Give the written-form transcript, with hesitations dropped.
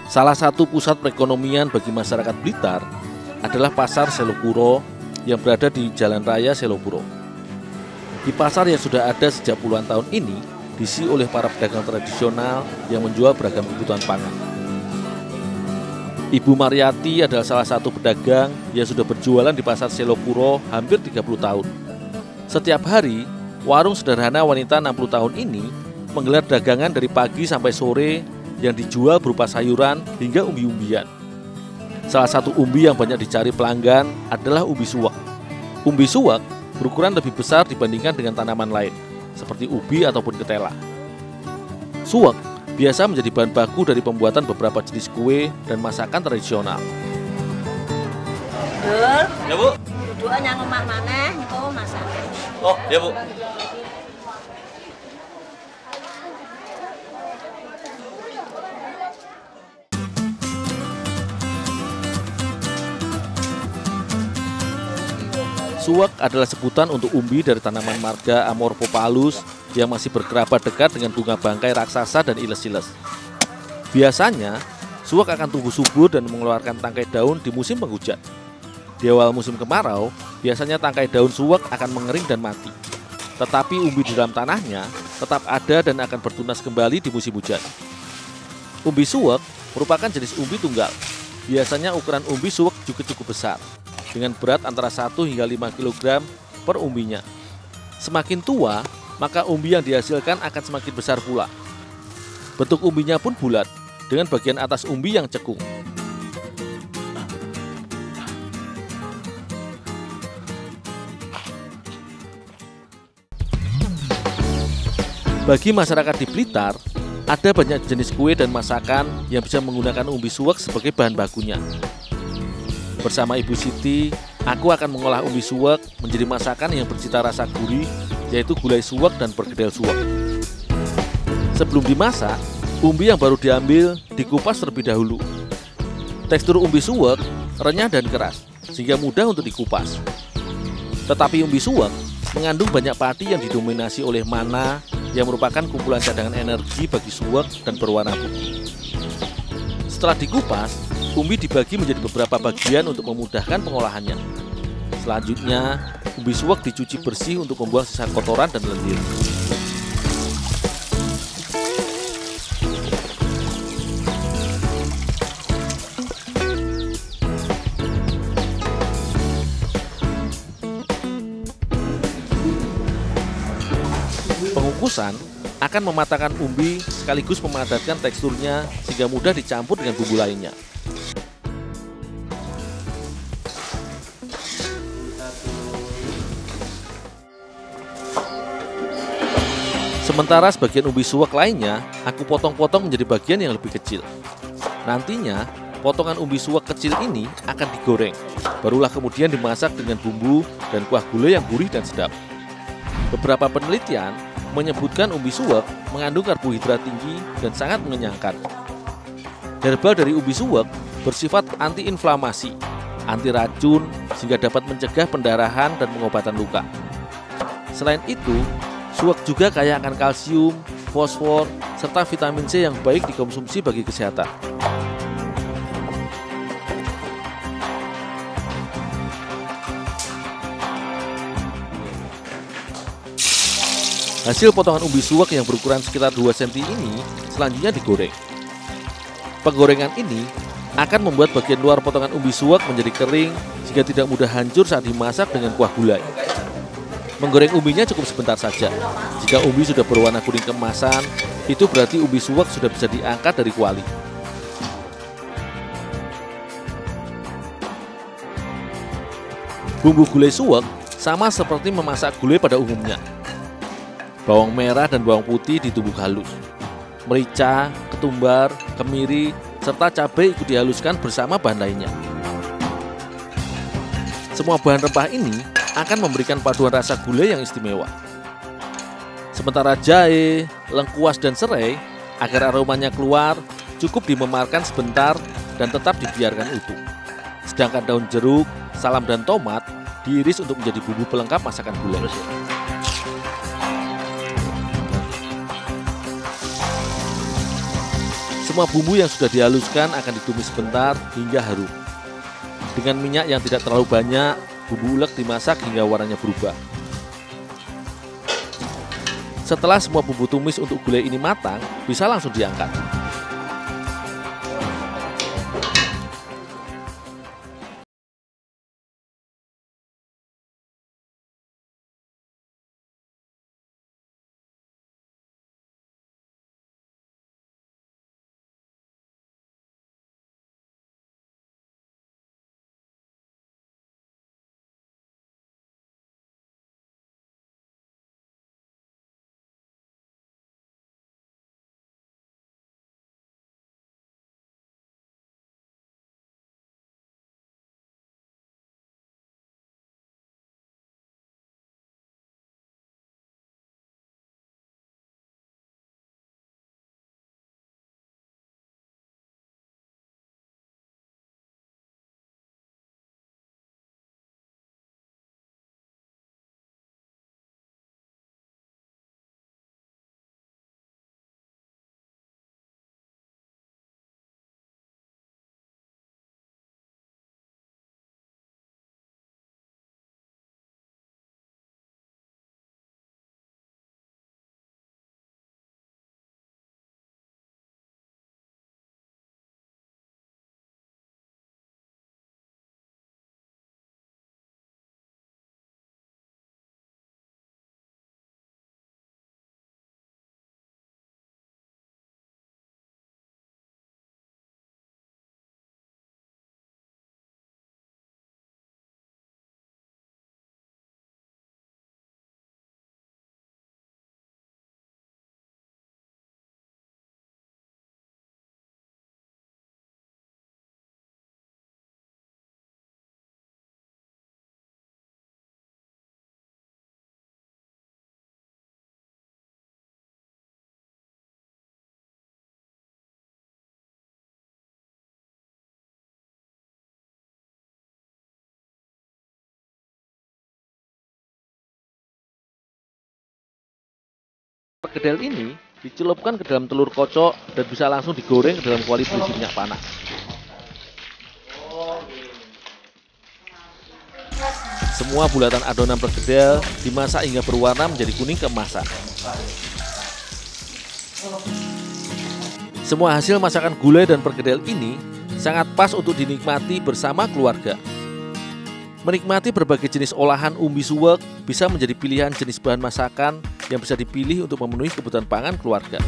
Salah satu pusat perekonomian bagi masyarakat Blitar adalah Pasar Selopuro yang berada di Jalan Raya Selopuro. Di pasar yang sudah ada sejak puluhan tahun ini diisi oleh para pedagang tradisional yang menjual beragam kebutuhan pangan. Ibu Mariati adalah salah satu pedagang yang sudah berjualan di Pasar Selopuro hampir 30 tahun. Setiap hari, warung sederhana wanita 60 tahun ini menggelar dagangan dari pagi sampai sore yang dijual berupa sayuran hingga umbi-umbian. Salah satu umbi yang banyak dicari pelanggan adalah umbi suwak. Umbi suwak berukuran lebih besar dibandingkan dengan tanaman lain, seperti ubi ataupun ketela. Suwak biasa menjadi bahan baku dari pembuatan beberapa jenis kue dan masakan tradisional. Dul, Ya Bu? duduk nang omah maneh niku masak. Oh ya Bu. Suwak adalah sebutan untuk umbi dari tanaman marga Amorphophallus yang masih berkerabat dekat dengan bunga bangkai raksasa dan iles-iles. Biasanya, suwak akan tumbuh subur dan mengeluarkan tangkai daun di musim penghujan. Di awal musim kemarau, biasanya tangkai daun suwak akan mengering dan mati. Tetapi umbi di dalam tanahnya tetap ada dan akan bertunas kembali di musim hujan. Umbi suwak merupakan jenis umbi tunggal. Biasanya ukuran umbi suwak juga cukup besar, dengan berat antara 1 hingga 5 kg per umbinya. Semakin tua, maka umbi yang dihasilkan akan semakin besar pula. Bentuk umbinya pun bulat, dengan bagian atas umbi yang cekung. Bagi masyarakat di Blitar, ada banyak jenis kue dan masakan yang bisa menggunakan umbi suwak sebagai bahan bakunya. Bersama Ibu Siti, aku akan mengolah umbi suwak menjadi masakan yang bercita rasa gurih, yaitu gulai suwak dan perkedel suwak. Sebelum dimasak, umbi yang baru diambil dikupas terlebih dahulu. Tekstur umbi suwak renyah dan keras, sehingga mudah untuk dikupas. Tetapi umbi suwak mengandung banyak pati yang didominasi oleh mana, yang merupakan kumpulan cadangan energi bagi suwak dan berwarna putih. Setelah dikupas, umbi dibagi menjadi beberapa bagian untuk memudahkan pengolahannya. Selanjutnya, umbi suwak dicuci bersih untuk membuang sisa kotoran dan lendir. Pengukusan akan mematangkan umbi sekaligus memadatkan teksturnya sehingga mudah dicampur dengan bumbu lainnya. Sementara sebagian umbi suwak lainnya aku potong-potong menjadi bagian yang lebih kecil. Nantinya, potongan umbi suwak kecil ini akan digoreng, barulah kemudian dimasak dengan bumbu dan kuah gulai yang gurih dan sedap. Beberapa penelitian menyebutkan umbi suwak mengandung karbohidrat tinggi dan sangat mengenyangkan. Herbal dari umbi suwak bersifat antiinflamasi, anti racun, sehingga dapat mencegah pendarahan dan pengobatan luka. Selain itu, suwak juga kaya akan kalsium, fosfor, serta vitamin C yang baik dikonsumsi bagi kesehatan. Hasil potongan umbi suwak yang berukuran sekitar 2 cm ini selanjutnya digoreng. Penggorengan ini akan membuat bagian luar potongan umbi suwak menjadi kering sehingga tidak mudah hancur saat dimasak dengan kuah gulai. Menggoreng umbinya cukup sebentar saja. Jika umbi sudah berwarna kuning keemasan, itu berarti umbi suwak sudah bisa diangkat dari kuali. Bumbu gulai suwak sama seperti memasak gulai pada umumnya. Bawang merah dan bawang putih ditumbuk halus. Merica, ketumbar, kemiri, serta cabai ikut dihaluskan bersama bahan lainnya. Semua bahan rempah ini akan memberikan paduan rasa gulai yang istimewa. Sementara jahe, lengkuas, dan serai, agar aromanya keluar, cukup dimemarkan sebentar dan tetap dibiarkan utuh. Sedangkan daun jeruk, salam, dan tomat diiris untuk menjadi bumbu pelengkap masakan gulai. Semua bumbu yang sudah dihaluskan akan ditumis sebentar hingga harum. Dengan minyak yang tidak terlalu banyak, bumbu ulek dimasak hingga warnanya berubah. Setelah semua bumbu tumis untuk gulai ini matang, bisa langsung diangkat. Perkedel ini dicelupkan ke dalam telur kocok dan bisa langsung digoreng ke dalam kuali berisi minyak panas. Semua bulatan adonan perkedel dimasak hingga berwarna menjadi kuning keemasan. Semua hasil masakan gulai dan perkedel ini sangat pas untuk dinikmati bersama keluarga. Menikmati berbagai jenis olahan umbi suwek bisa menjadi pilihan jenis bahan masakan yang bisa dipilih untuk memenuhi kebutuhan pangan keluarga.